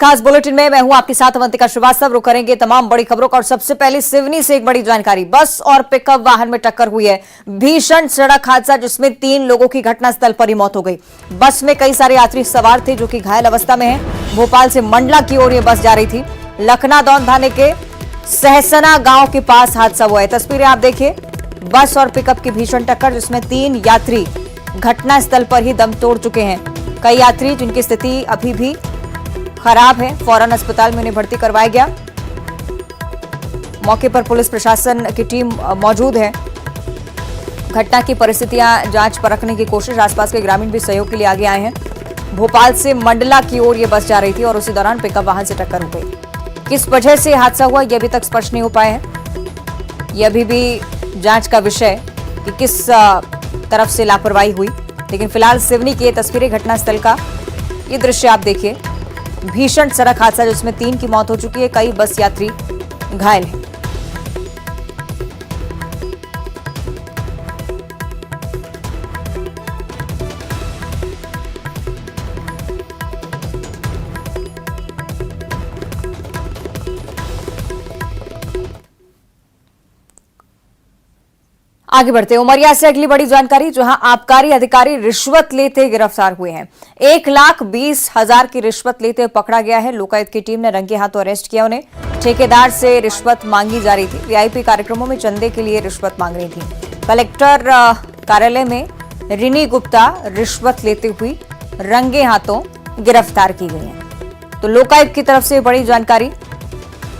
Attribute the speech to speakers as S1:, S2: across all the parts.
S1: खास बुलेटिन में मैं हूं आपके साथ अवंतिका श्रीवास्तव। रुक करेंगे तमाम बड़ी खबरों का और सबसे पहले सिवनी से एक बड़ी जानकारी। बस और पिकअप वाहन में टक्कर हुई है। भीषण सड़क हादसा जिसमें 3 लोगों की घटनास्थल पर ही मौत हो गई। बस में कई सारे यात्री सवार थे जो कि घायल अवस्था में हैं। भोपाल से मंडला की ओर यह बस जा रही थी। लखनादौन थाने के सहसना गांव के पास हादसा हुआ है। तस्वीरें आप देखिए, बस और पिकअप की भीषण टक्कर जिसमें 3 यात्री घटनास्थल पर ही दम तोड़ चुके हैं। कई यात्री जिनकी स्थिति अभी भी खराब है, फौरन अस्पताल में उन्हें भर्ती करवाया गया। मौके पर पुलिस प्रशासन की टीम मौजूद है। घटना की परिस्थितियां जांच परखने की कोशिश, आसपास के ग्रामीण भी सहयोग के लिए आगे आए हैं। भोपाल से मंडला की ओर ये बस जा रही थी और उसी दौरान पिकअप वाहन से टक्कर हो गई। किस वजह से हादसा हुआ यह अभी तक स्पष्ट नहीं हो पाया है। यह अभी भी जांच का विषय है कि किस तरफ से लापरवाही हुई। लेकिन फिलहाल सिवनी की ये तस्वीरें, घटनास्थल का ये दृश्य आप देखिए। भीषण सड़क हादसा जिसमें 3 की मौत हो चुकी है, कई बस यात्री घायल हैं। आगे बढ़ते हैं उमरिया से अगली बड़ी जानकारी, जहां आबकारी अधिकारी रिश्वत लेते गिरफ्तार हुए हैं। 1,20,000 की रिश्वत लेते पकड़ा गया है। लोकायुक्त की टीम ने रंगे हाथों अरेस्ट किया उन्हें। ठेकेदार से रिश्वत मांगी जा रही थी। वीआईपी कार्यक्रमों में चंदे के लिए रिश्वत मांग रही थी। कलेक्टर कार्यालय में रिनी गुप्ता रिश्वत लेते हुई रंगे हाथों गिरफ्तार की गई है। तो लोकायुक्त की तरफ से बड़ी जानकारी,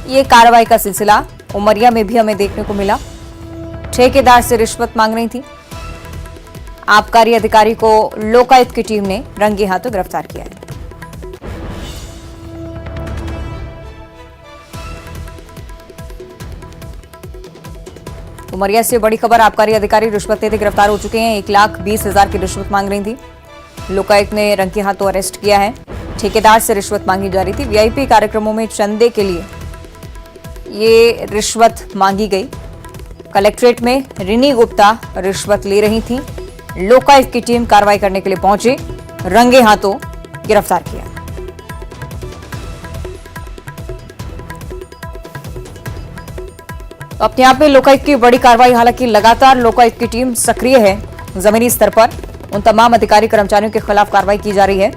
S1: ये कार्रवाई का सिलसिला उमरिया में भी हमें देखने को मिला। ठेकेदार से रिश्वत मांग रही थी। आबकारी अधिकारी को लोकायुक्त की टीम ने रंगे हाथों गिरफ्तार किया है। उमरिया से बड़ी खबर, आबकारी अधिकारी रिश्वत लेते गिरफ्तार हो चुके हैं। 1,20,000 की रिश्वत मांग रही थी। लोकायुक्त ने रंगे हाथों अरेस्ट किया है। ठेकेदार से रिश्वत मांगी जा रही थी। वीआईपी कार्यक्रमों में चंदे के लिए ये रिश्वत मांगी गई। कलेक्ट्रेट में रिनी गुप्ता रिश्वत ले रही थी। लोकायुक्त की टीम कार्रवाई करने के लिए पहुंची, रंगे हाथों गिरफ्तार किया। तो अपने आप में लोकायुक्त की बड़ी कार्रवाई। हालांकि लगातार लोकायुक्त की टीम सक्रिय है। जमीनी स्तर पर उन तमाम अधिकारी कर्मचारियों के खिलाफ कार्रवाई की जा रही है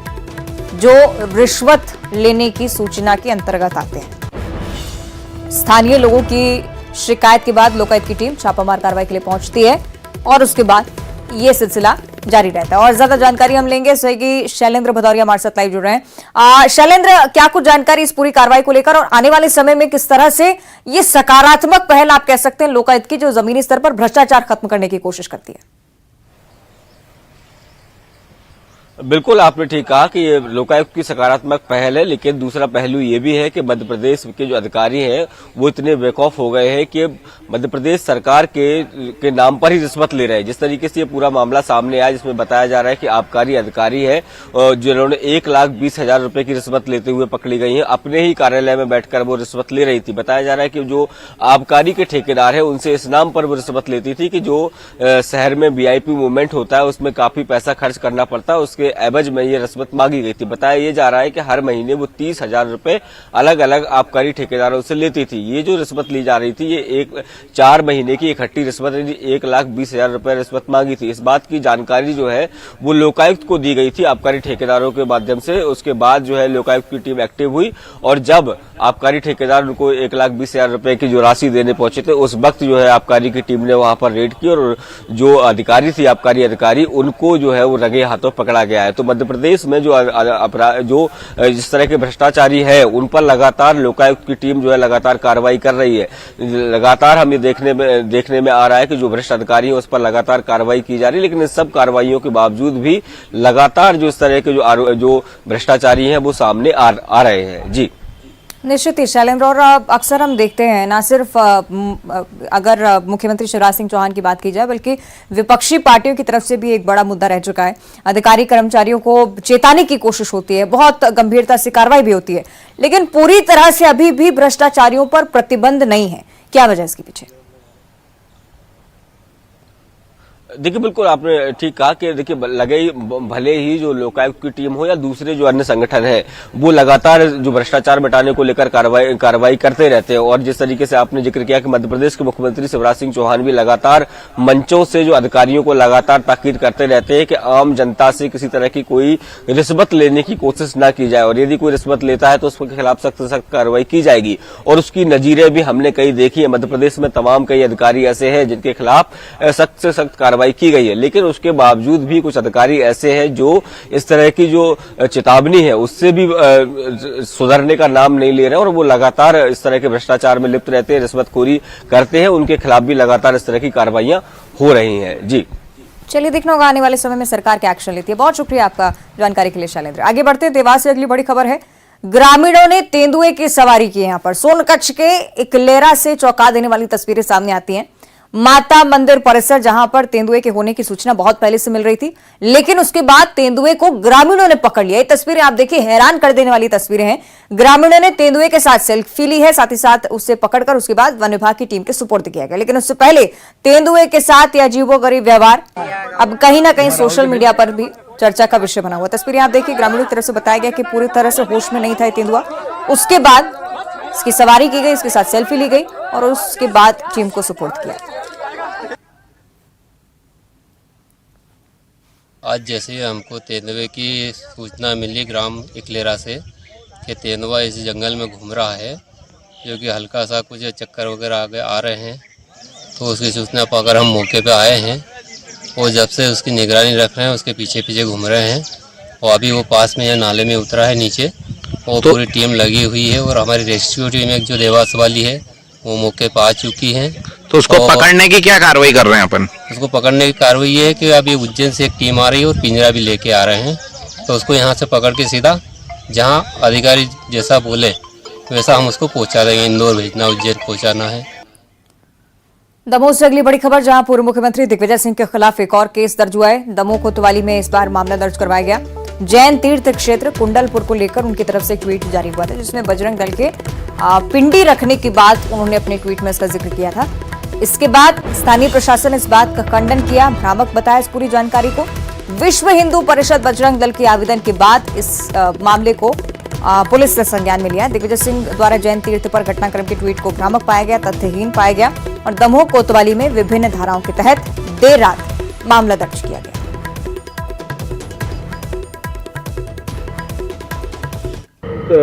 S1: जो रिश्वत लेने की सूचना के अंतर्गत आते हैं। स्थानीय लोगों की शिकायत के बाद लोकायुक्त की टीम छापामार कार्रवाई के लिए पहुंचती है और उसके बाद ये सिलसिला जारी रहता है। और ज्यादा जानकारी हम लेंगे। सहयोगी शैलेंद्र भदौरिया हमारे साथ लाइव जुड़ रहे हैं। शैलेंद्र, क्या कुछ जानकारी इस पूरी कार्रवाई को लेकर और आने वाले समय में किस तरह से ये सकारात्मक पहल आप कह सकते हैं लोकायुक्त की, जो जमीनी स्तर पर भ्रष्टाचार खत्म करने की कोशिश करती है?
S2: बिल्कुल, आपने ठीक कहा कि ये लोकायुक्त की सकारात्मक पहल है, लेकिन दूसरा पहलू ये भी है कि मध्य प्रदेश के जो अधिकारी हैं वो इतने बेखौफ हो गए हैं कि मध्य प्रदेश सरकार के नाम पर ही रिश्वत ले रहे हैं। जिस तरीके से ये पूरा मामला सामने आया, जिसमें बताया जा रहा है कि आबकारी अधिकारी है जिन्होंने 1,20,000 रुपए की रिश्वत लेते हुए पकड़ी गई है। अपने ही कार्यालय में बैठकर वो रिश्वत ले रही थी। बताया जा रहा है कि जो आबकारी के ठेकेदार है उनसे इस नाम पर वो रिश्वत लेती थी कि जो शहर में वीआईपी मूवमेंट होता है उसमें काफी पैसा खर्च करना पड़ता है, उसके एवज में ये रिश्वत मांगी गई थी। बताया ये जा रहा है कि हर महीने वो 30,000 रुपए अलग अलग आबकारी ठेकेदारों से लेती थी। ये जो रिश्वत ली जा रही थी ये 4 महीने की इकट्ठी रिश्वत, 1,20,000 रुपए रिश्वत मांगी थी। इस बात की जानकारी जो है वो लोकायुक्त को दी गई थी आबकारी ठेकेदारों के माध्यम से। उसके बाद जो है लोकायुक्त की टीम एक्टिव हुई और जब आबकारी ठेकेदार उनको 1,20,000 रुपए की जो राशि देने पहुंचे थे, उस वक्त जो है आबकारी की टीम ने वहां पर रेड की और जो अधिकारी थी, आबकारी अधिकारी, उनको जो है वो रंगे हाथों पकड़ा गया है। तो मध्य प्रदेश में जो अपराध, जो जिस तरह के भ्रष्टाचारी है उन पर लगातार लोकायुक्त की टीम जो है लगातार कार्रवाई कर रही है। लगातार हमें देखने में आ रहा है कि जो भ्रष्ट अधिकारी है उस पर लगातार कार्रवाई की जा रही है। लेकिन इन सब कार्रवाइयों के बावजूद भी लगातार जो इस तरह के जो भ्रष्टाचारी हैं वो सामने आ रहे हैं। जी
S1: निश्चित ही शैलेंद्र, और अक्सर हम देखते हैं ना सिर्फ अगर मुख्यमंत्री शिवराज सिंह चौहान की बात की जाए, बल्कि विपक्षी पार्टियों की तरफ से भी एक बड़ा मुद्दा रह चुका है। अधिकारी कर्मचारियों को चेताने की कोशिश होती है, बहुत गंभीरता से कार्रवाई भी होती है, लेकिन पूरी तरह से अभी भी भ्रष्टाचारियों पर प्रतिबंध नहीं है। क्या वजह इसके पीछे?
S2: देखिए बिल्कुल आपने ठीक कहा कि देखिए भले ही जो लोकायुक्त की टीम हो या दूसरे जो अन्य संगठन है वो लगातार जो भ्रष्टाचार मिटाने को लेकर कार्रवाई करते रहते हैं। और जिस तरीके से आपने जिक्र किया कि मध्य प्रदेश के मुख्यमंत्री शिवराज सिंह चौहान भी लगातार मंचों से जो अधिकारियों को लगातार ताकीद करते रहते हैं कि आम जनता से किसी तरह की कोई रिश्वत लेने की कोशिश न की जाए, और यदि कोई रिश्वत लेता है तो उसके खिलाफ सख्त से सख्त कार्रवाई की जाएगी। और उसकी नजीरें भी हमने कई देखी है। मध्य प्रदेश में तमाम कई अधिकारी ऐसे हैं जिनके खिलाफ सख्त से सख्त कार्रवाई की गई है, लेकिन उसके बावजूद भी कुछ अधिकारी ऐसे हैं जो इस तरह की जो चेतावनी है उससे भी सुधरने का नाम नहीं ले रहे हैं और वो लगातार इस तरह के भ्रष्टाचार में लिप्त रहते हैं, रिश्वतखोरी करते हैं। उनके खिलाफ भी लगातार इस तरह की कार्रवाइयां हो रही हैं। जी
S1: चलिए देखना होगा आने वाले समय में सरकार क्या एक्शन लेती है। बहुत शुक्रिया आपका जानकारी के लिए शैलेंद्र। आगे बढ़ते हैं, देवास से अगली बड़ी खबर है। ग्रामीणों ने तेंदुए की सवारी की। यहां पर सोनकच्छ के इकलेरा से चौंका देने वाली तस्वीरें सामने आती हैं। माता मंदिर परिसर, जहां पर तेंदुए के होने की सूचना बहुत पहले से मिल रही थी, लेकिन उसके बाद तेंदुए को ग्रामीणों ने पकड़ लिया। ये तस्वीरें आप देखिए, हैरान कर देने वाली तस्वीरें हैं। ग्रामीणों ने तेंदुए के साथ सेल्फी ली है, साथ ही साथ उससे पकड़कर उसके बाद वन विभाग की टीम के सुपुर्द किया गया। लेकिन उससे पहले तेंदुए के साथ यह अजीबोगरीब व्यवहार अब कहीं ना कहीं सोशल मीडिया पर भी चर्चा का विषय बना हुआ। तस्वीरें आप देखिए, ग्रामीणों की तरफ से बताया गया कि पूरी तरह से होश में नहीं था तेंदुआ। उसके बाद इसकी सवारी की गई, इसके साथ सेल्फी ली गई और उसके बाद टीम को सुपुर्द किया।
S3: आज जैसे हमको तेंदुए की सूचना मिली ग्राम इकलेरा से कि तेंदुआ इस जंगल में घूम रहा है, जो कि हल्का सा कुछ चक्कर वगैरह आ रहे हैं, तो उसकी सूचना पाकर हम मौके पे आए हैं और जब से उसकी निगरानी रख रहे हैं, उसके पीछे पीछे घूम रहे हैं। और अभी वो पास में या नाले में उतरा है नीचे, और तो पूरी टीम लगी हुई है और हमारी रेस्क्यू टीम एक जो देवास वाली है वो मौके पर आ चुकी है।
S4: तो उसको पकड़ने की क्या कार्रवाई कर रहे हैं अपन?
S3: उसको पकड़ने की कार्रवाई ये है कि अभी उज्जैन से एक टीम आ रही है और पिंजरा भी लेके आ रहे हैं, तो उसको यहाँ से पकड़ के सीधा जहाँ अधिकारी जैसा बोले वैसा हम उसको पहुँचा देंगे। इंदौर भेजना, उज्जैन पहुँचाना है।
S1: दमोह से अगली बड़ी खबर, जहां पूर्व मुख्यमंत्री दिग्विजय सिंह के खिलाफ एक और केस दर्ज हुआ है। दमोह कोतवाली में इस बार मामला दर्ज करवाया गया। जैन तीर्थ क्षेत्र कुंडलपुर को लेकर उनकी तरफ से एक ट्वीट जारी हुआ था, जिसमें बजरंग दल के पिंडी रखने की बात उन्होंने अपने ट्वीट में इसका जिक्र किया था। इसके बाद स्थानीय प्रशासन ने इस बात का खंडन किया, भ्रामक बताया इस पूरी जानकारी को। विश्व हिंदू परिषद बजरंग दल के आवेदन के बाद इस मामले को पुलिस ने संज्ञान में लिया। दिग्विजय सिंह द्वारा जैन तीर्थ पर घटनाक्रम के ट्वीट को भ्रामक पाया गया, तथ्यहीन पाया गया और दमोह कोतवाली में विभिन्न धाराओं के तहत देर रात मामला दर्ज किया गया।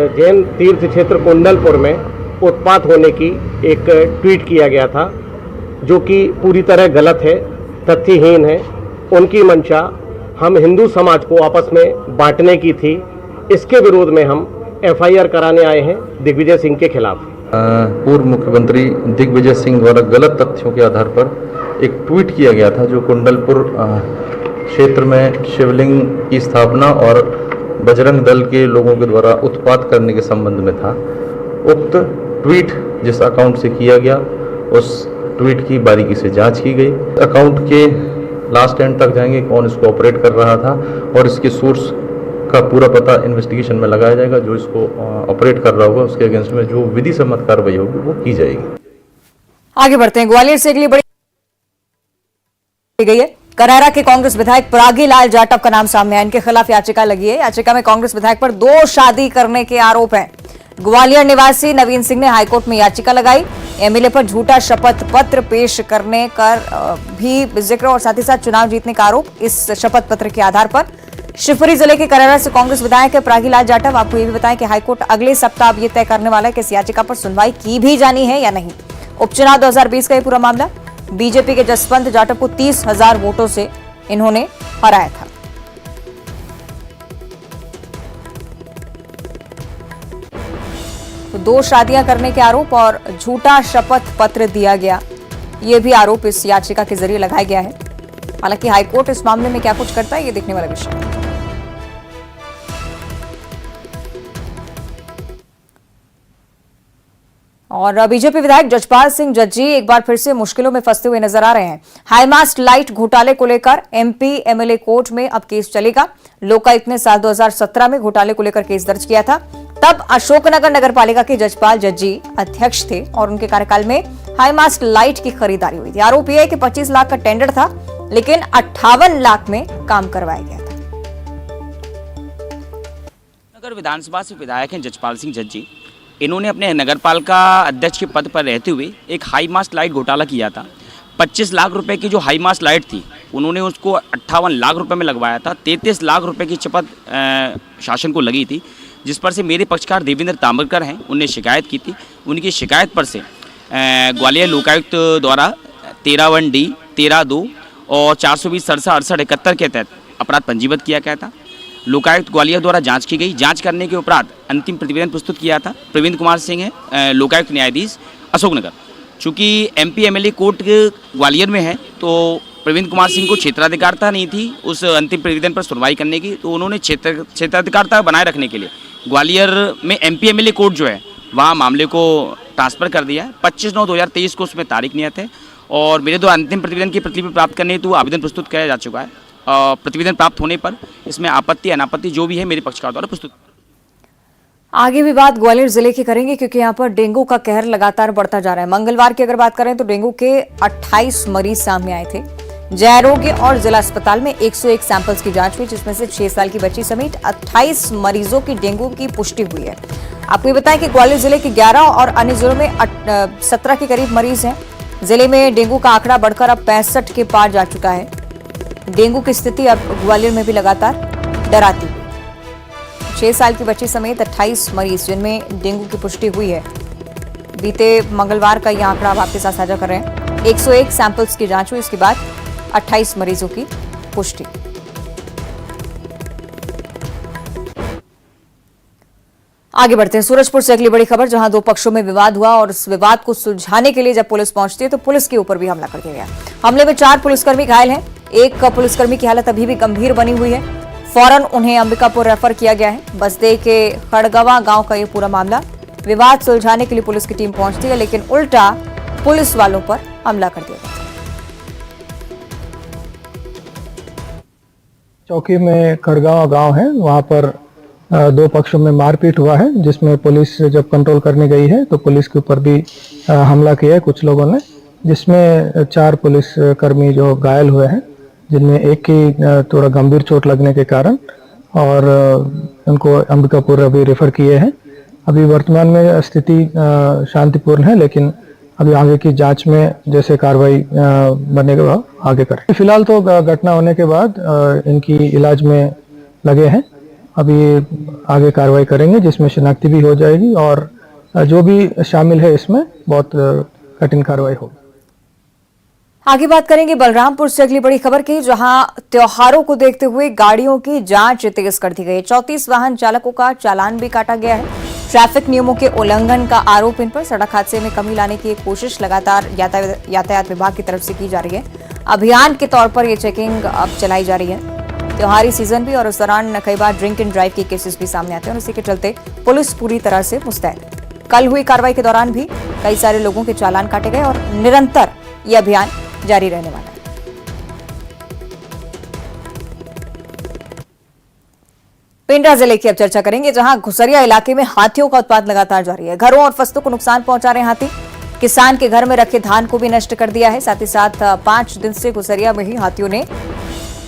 S5: जैन तीर्थ क्षेत्र कुंडलपुर में उत्पात होने की एक ट्वीट किया गया था, जो कि पूरी तरह गलत है, तथ्यहीन है। उनकी मंशा हम हिंदू समाज को आपस में बांटने की थी। इसके विरोध में हम एफआईआर कराने आए हैं दिग्विजय सिंह के खिलाफ।
S6: पूर्व मुख्यमंत्री दिग्विजय सिंह द्वारा गलत तथ्यों के आधार पर एक ट्वीट किया गया था, जो कुंडलपुर क्षेत्र में शिवलिंग की स्थापना और बजरंग दल के लोगों के द्वारा उत्पात करने के संबंध में था। उक्त ट्वीट जिस अकाउंट से किया गया, उस ट्वीट की बारीकी से जांच की गई। अकाउंट के लास्ट एंड तक जाएंगे, कौन इसको ऑपरेट कर रहा था और इसके सोर्स का पूरा पता इन्वेस्टिगेशन में लगाया जाएगा। जो इसको ऑपरेट कर रहा होगा उसके अगेंस्ट में जो विधि सम्मत कार्रवाई होगी वो की जाएगी।
S1: आगे बढ़ते हैं, ग्वालियर से अगली बड़ी गई है। करहरा के कांग्रेस विधायक प्रागीलाल जाटव का नाम सामने आया। इनके खिलाफ याचिका लगी है। याचिका में कांग्रेस विधायक पर 2 शादी करने के आरोप हैं। ग्वालियर निवासी नवीन सिंह ने हाईकोर्ट में याचिका लगाई। एमएलए पर झूठा शपथ पत्र पेश करने कर भी जिक्र और साथ ही साथ चुनाव जीतने का आरोप इस शपथ पत्र के आधार पर। शिवपुरी जिले के करहरा से कांग्रेस विधायक है प्रागीलाल जाटव। आपको ये भी बताएं कि हाईकोर्ट अगले सप्ताह अब ये तय करने वाला है कि इस याचिका पर सुनवाई की भी जानी है या नहीं। उपचुनाव 2020 का ये पूरा मामला, बीजेपी के जसवंत जाटव को 30,000 वोटों से इन्होंने हराया था। तो 2 शादियां करने के आरोप और झूठा शपथ पत्र दिया गया, यह भी आरोप इस याचिका के जरिए लगाया गया है। हालांकि हाईकोर्ट इस मामले में क्या कुछ करता है, ये देखने वाला विषय है। और बीजेपी विधायक जजपाल सिंह जज्जी एक बार फिर से मुश्किलों में फंसते हुए नजर आ रहे हैं। हाईमास्ट लाइट घोटाले को लेकर एमपी एमएलए कोर्ट में अब केस चलेगा। लोकायुक्त ने साल 2017 में घोटाले को लेकर केस दर्ज किया था। तब अशोकनगर नगरपालिका के जजपाल जज्जी अध्यक्ष थे और उनके कार्यकाल में हाईमास्ट लाइट की खरीदारी हुई थी। आरोप यह है कि 25 लाख का टेंडर था, लेकिन 58 लाख में काम करवाया गया था।
S7: नगर विधानसभा से विधायक हैं जजपाल सिंह जज्जी। इन्होंने अपने नगरपालिका अध्यक्ष के पद पर रहते हुए एक हाई मास्ट लाइट घोटाला किया था। 25 लाख रुपए की जो हाई मास्ट लाइट थी उन्होंने उसको 58 लाख रुपए में लगवाया था। 33 लाख रुपए की चपत शासन को लगी थी, जिस पर से मेरे पक्षकार देवेंद्र तांबरकर हैं, उनने शिकायत की थी। उनकी शिकायत पर से ग्वालियर लोकायुक्त द्वारा 13(1)D, 13(2) और 420 67 71 के तहत अपराध पंजीबद्ध किया गया था। लोकायुक्त ग्वालियर द्वारा जांच की गई। जांच करने के उपरांत अंतिम प्रतिवेदन प्रस्तुत किया था। प्रवीण कुमार सिंह है लोकायुक्त न्यायाधीश अशोकनगर। चूँकि MP MLA कोर्ट ग्वालियर में है तो प्रवीण कुमार सिंह को क्षेत्राधिकारता नहीं थी उस अंतिम प्रतिवेदन पर सुनवाई करने की, तो उन्होंने क्षेत्राधिकारता बनाए रखने के लिए ग्वालियर में MP MLA कोर्ट जो है वहाँ मामले को ट्रांसफ़र कर दिया है। 25/9/2023 को उसमें तारीख नियत है और मेरे द्वारा अंतिम प्रतिवेदन की प्रतिलिपि प्राप्त करने हेतु आवेदन प्रस्तुत किया जा चुका है। प्रतिवेदन प्राप्त होने पर इसमें आपत्ति अनापत्ति जो भी है मेरे पक्षकार द्वारा प्रस्तुत।
S1: आगे भी बात ग्वालियर जिले की करेंगे क्योंकि यहाँ पर डेंगू का कहर लगातार बढ़ता जा रहा है। मंगलवार की अगर बात करें तो डेंगू के 28 मरीज सामने आए थे। जय आरोग्य और जिला अस्पताल में 101 सैंपल्स की जांच हुई, जिसमें से 6 साल की बच्ची समेत 28 मरीजों की डेंगू की पुष्टि हुई है। आपको ये बताएं कि ग्वालियर जिले के 11 और अन्य जिलों में 17 के करीब मरीज हैं। जिले में डेंगू का आंकड़ा बढ़कर अब 65 के पार जा चुका है। डेंगू की स्थिति अब ग्वालियर में भी लगातार डराती है। 6 साल की बच्ची समेत 28 मरीज जिनमें डेंगू की पुष्टि हुई है। बीते मंगलवार का यह आंकड़ा आपके साथ साझा कर रहे हैं। 101 सैंपल्स की जांच हुई, इसके बाद 28 मरीजों की पुष्टि। आगे बढ़ते हैं सूरजपुर से अगली बड़ी खबर, जहां 2 पक्षों में विवाद हुआ और इस विवाद को सुलझाने के लिए जब पुलिस पहुंचती है तो पुलिस के ऊपर भी हमला कर दिया गया। हमले में 4 पुलिसकर्मी घायल हैं। एक पुलिसकर्मी की हालत अभी भी गंभीर बनी हुई है। फौरन उन्हें अंबिकापुर रेफर किया गया है। बसदे के खड़गवा गांव का ये पूरा मामला। विवाद सुलझाने के लिए पुलिस की टीम पहुंचती है, लेकिन उल्टा पुलिस वालों पर हमला कर दिया गया।
S8: चौकी में खड़गावा गांव है, वहां पर 2 पक्षों में मारपीट हुआ है, जिसमें पुलिस जब कंट्रोल करने गई है तो पुलिस के ऊपर भी हमला किया है कुछ लोगों ने, जिसमें 4 पुलिसकर्मी जो घायल हुए हैं, जिनमें एक की थोड़ा गंभीर चोट लगने के कारण और उनको अंबिकापुर अभी रेफर किए हैं। अभी वर्तमान में स्थिति शांतिपूर्ण है, लेकिन अभी आगे की जांच में जैसे कार्रवाई बनेगा आगे करें। फिलहाल तो घटना होने के बाद इनकी इलाज में लगे हैं। अभी आगे कार्रवाई करेंगे जिसमें शिनाख्ती भी हो जाएगी और जो भी शामिल है इसमें बहुत कठिन कार्रवाई होगी।
S1: आगे बात करेंगे बलरामपुर से अगली बड़ी खबर की, जहां त्योहारों को देखते हुए गाड़ियों की जांच तेज कर दी गई। 34 वाहन चालकों का चालान भी काटा गया है। ट्रैफिक नियमों के उल्लंघन का आरोप इन पर। सड़क हादसे में कमी लाने की एक कोशिश लगातार यातायात विभाग की तरफ से की जा रही है। अभियान के तौर पर यह चेकिंग अब चलाई जा रही है। त्योहारी सीजन भी और उस दौरान कई बार ड्रिंक एंड ड्राइव के केसेस भी सामने आते हैं और इसी के चलते पुलिस पूरी तरह से मुस्तैद। कल हुई कार्रवाई के दौरान भी कई सारे लोगों के चालान काटे गए और निरंतर यह अभियान जारी रहने वाला है। पिंडरा जिले की अब चर्चा करेंगे, जहां घुसरिया इलाके में हाथियों का उत्पात लगातार जारी है। घरों और फसलों को नुकसान पहुंचा रहे हाथी। किसान के घर में रखे धान को भी नष्ट कर दिया है। साथ ही साथ 5 दिन से घुसरिया में ही हाथियों ने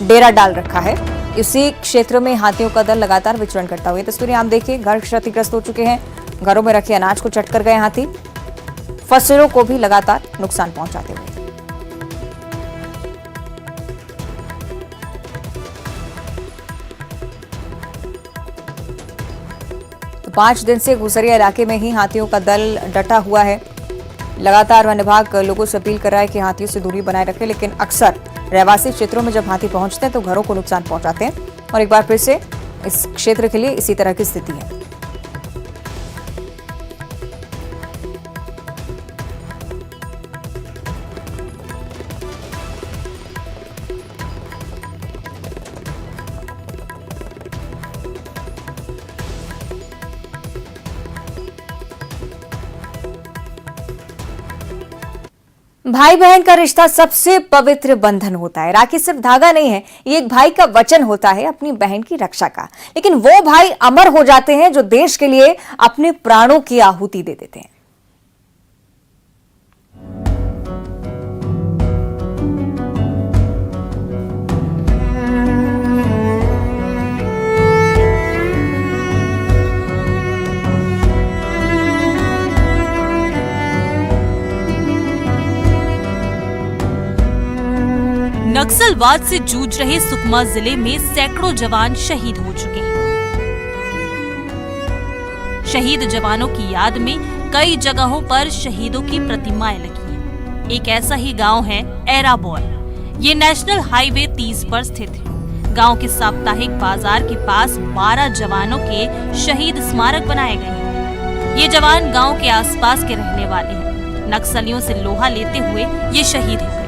S1: डेरा डाल रखा है। इसी क्षेत्र में हाथियों का दल लगातार विचरण करता हुआ। तस्वीरें आप देखिए, घर क्षतिग्रस्त हो चुके हैं। घरों में रखे अनाज को चट कर गए हाथी। फसलों को भी लगातार नुकसान पहुंचाते हुए। तो 5 दिन से घुसरिया इलाके में ही हाथियों का दल डटा हुआ है। लगातार वन विभाग लोगों से अपील कर रहा है कि हाथियों से दूरी बनाए रखें, लेकिन अक्सर रहवासी क्षेत्रों में जब हाथी पहुंचते हैं तो घरों को नुकसान पहुंचाते हैं और एक बार फिर से इस क्षेत्र के लिए इसी तरह की स्थिति है। भाई बहन का रिश्ता सबसे पवित्र बंधन होता है। राखी सिर्फ धागा नहीं है, ये एक भाई का वचन होता है अपनी बहन की रक्षा का। लेकिन वो भाई अमर हो जाते हैं जो देश के लिए अपने प्राणों की आहुति दे देते हैं।
S9: नक्सलवाद से जूझ रहे सुकमा जिले में सैकड़ों जवान शहीद हो चुके हैं। शहीद जवानों की याद में कई जगहों पर शहीदों की प्रतिमाएं लगी हैं। एक ऐसा ही गांव है एराबोर। ये नेशनल हाईवे 30 पर स्थित है। गांव के साप्ताहिक बाजार के पास 12 जवानों के शहीद स्मारक बनाए गए हैं। ये जवान गांव के आसपास के रहने वाले हैं। नक्सलियों से लोहा लेते हुए ये शहीद हो गए।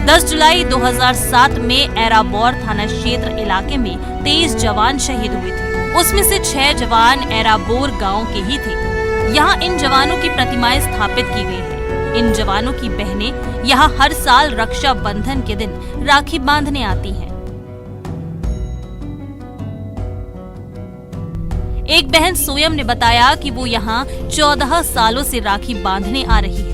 S9: 10 जुलाई 2007 में एराबोर थाना क्षेत्र इलाके में 23 जवान शहीद हुए थे। उसमें से 6 जवान एराबोर गांव के ही थे। यहाँ इन जवानों की प्रतिमाएं स्थापित की गई हैं। इन जवानों की बहनें यहाँ हर साल रक्षा बंधन के दिन राखी बांधने आती हैं। एक बहन सोयम ने बताया कि वो यहाँ 14 सालों से राखी बांधने आ रही है।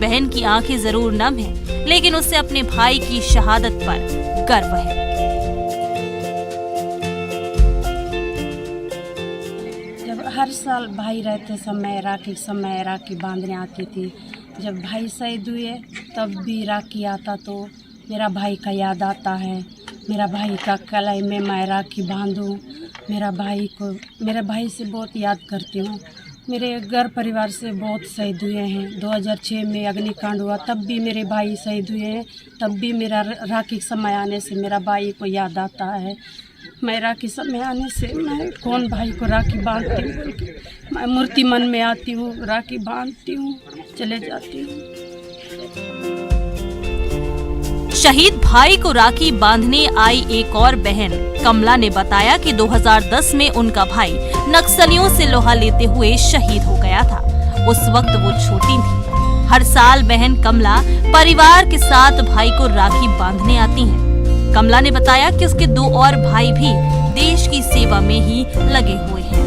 S9: बहन की आंखें जरूर नम हैं, लेकिन उसे अपने भाई की शहादत पर गर्व है।
S10: जब हर साल भाई रहते समय राखी बांधने आती थी। जब भाई शहीद हुए तब भी राखी आता तो मेरा भाई का याद आता है। मेरा भाई का कलाई में मैं राखी बांधूं। मेरा भाई से बहुत याद करती हूँ। मेरे घर परिवार से बहुत शहीद हुए हैं। 2006 में अग्निकांड हुआ तब भी मेरे भाई शहीद हुए हैं। तब भी मेरा राखी समय आने से मेरा भाई को याद आता है। मैं राखी समय आने से मैं कौन भाई को राखी बांधती हूँ। मैं मूर्ति मन में आती हूँ, राखी बांधती हूँ, चले जाती हूँ।
S9: शहीद भाई को राखी बांधने आई एक और बहन कमला ने बताया कि 2010 में उनका भाई नक्सलियों से लोहा लेते हुए शहीद हो गया था। उस वक्त वो छोटी थी। हर साल बहन कमला परिवार के साथ भाई को राखी बांधने आती हैं। कमला ने बताया कि उसके 2 और भाई भी देश की सेवा में ही लगे हुए हैं।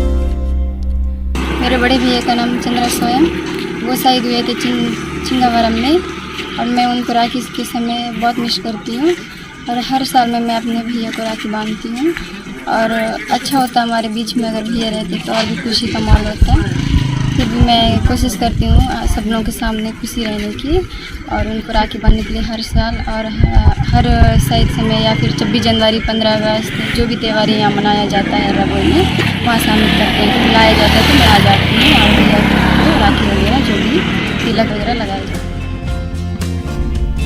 S11: मेरे बड़े भैया का नाम चंद्र सोयम, वो शहीद हुए थे चिंगावरम में, और मैं उनको राखी के समय बहुत मिस करती हूँ। और हर साल में मैं अपने भैया को राखी बांधती हूँ। और अच्छा होता हमारे बीच में अगर भैया रहते तो और भी खुशी का माहौल होता। फिर भी मैं कोशिश करती हूँ सब लोगों के सामने खुशी रहने की और उनको राखी बांधने के लिए हर साल। और हर शहीद समय या फिर 26 जनवरी 15 अगस्त जो भी त्यौहार यहाँ मनाया जाता है एराबोर में, वहाँ शामिल करते हैं। बुलाया जाता है तो मैं आ जाती हूँ और भैया को राखी वगैरह जो भी तिलक वगैरह लगाया जाता है।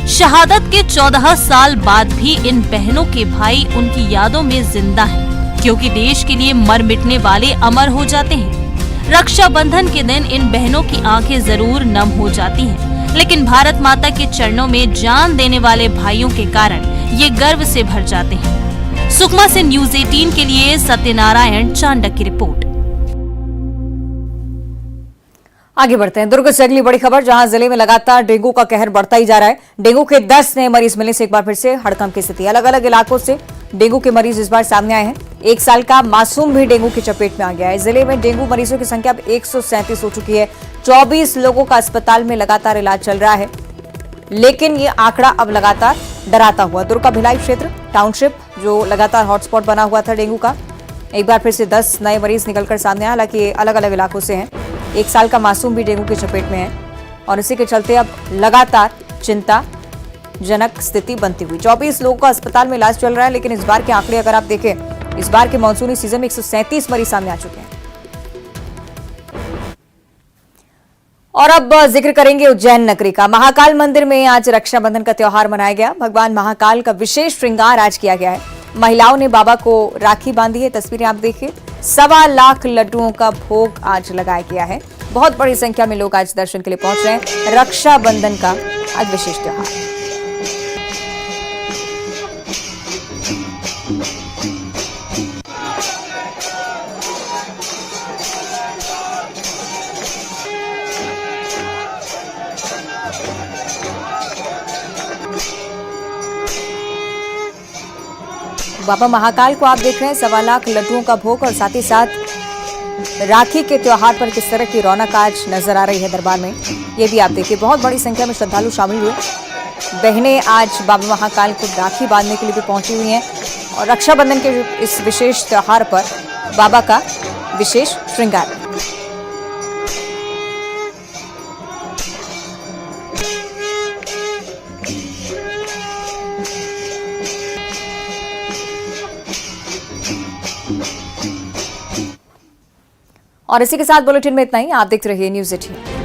S9: शहादत के 14 साल बाद भी इन बहनों के भाई उनकी यादों में जिंदा हैं, क्योंकि देश के लिए मर मिटने वाले अमर हो जाते हैं। रक्षाबंधन के दिन इन बहनों की आंखें जरूर नम हो जाती हैं, लेकिन भारत माता के चरणों में जान देने वाले भाइयों के कारण ये गर्व से भर जाते हैं। सुकमा से न्यूज़ 18 के लिए सत्यनारायण चांडक की रिपोर्ट।
S1: आगे बढ़ते हैं। दुर्ग से अगली बड़ी खबर, जहां जिले में लगातार डेंगू का कहर बढ़ता ही जा रहा है। डेंगू के 10 नए मरीज मिलने से एक बार फिर से हड़कंप की स्थिति। अलग अलग इलाकों से डेंगू के मरीज इस बार सामने आए हैं। 1 साल का मासूम भी डेंगू की चपेट में आ गया है। जिले में डेंगू मरीजों की संख्या अब 137 हो चुकी है। 24 लोगों का अस्पताल में लगातार इलाज चल रहा है, लेकिन ये आंकड़ा अब लगातार डराता हुआ। दुर्ग का भिलाई क्षेत्र टाउनशिप जो लगातार हॉटस्पॉट बना हुआ था डेंगू का, एक बार फिर से 10 नए मरीज निकलकर सामने आए। हालांकि अलग अलग इलाकों से हैं। 1 साल का मासूम भी डेंगू की चपेट में है और इसी के चलते अब लगातार चिंताजनक स्थिति बनती हुई। 24 लोगों का अस्पताल में इलाज चल रहा है, लेकिन इस बार के आंकड़े अगर आप देखें, इस बार के मानसूनी सीजन में 137 मरीज सामने आ चुके हैं। और अब जिक्र करेंगे उज्जैन नगरी का। महाकाल मंदिर में आज रक्षाबंधन का त्योहार मनाया गया। भगवान महाकाल का विशेष श्रृंगार आज किया गया है। महिलाओं ने बाबा को राखी बांधी है। तस्वीरें आप देखिए। 1.25 लाख लड्डुओं का भोग आज लगाया गया है। बहुत बड़ी संख्या में लोग आज दर्शन के लिए पहुंच रहे हैं। रक्षाबंधन का आज विशेष त्योहार। बाबा महाकाल को आप देख रहे हैं। 1.25 लाख लड्डुओं का भोग और साथ ही साथ राखी के त्योहार पर किस तरह की रौनक आज नजर आ रही है दरबार में, ये भी आप देखिए। बहुत बड़ी संख्या में श्रद्धालु शामिल हुए। बहनें आज बाबा महाकाल को राखी बांधने के लिए भी पहुंची हुई हैं और रक्षाबंधन के इस विशेष त्योहार पर बाबा का विशेष श्रृंगार। और इसी के साथ बुलेटिन में इतना ही। आप देखते रहिए न्यूज़ 18।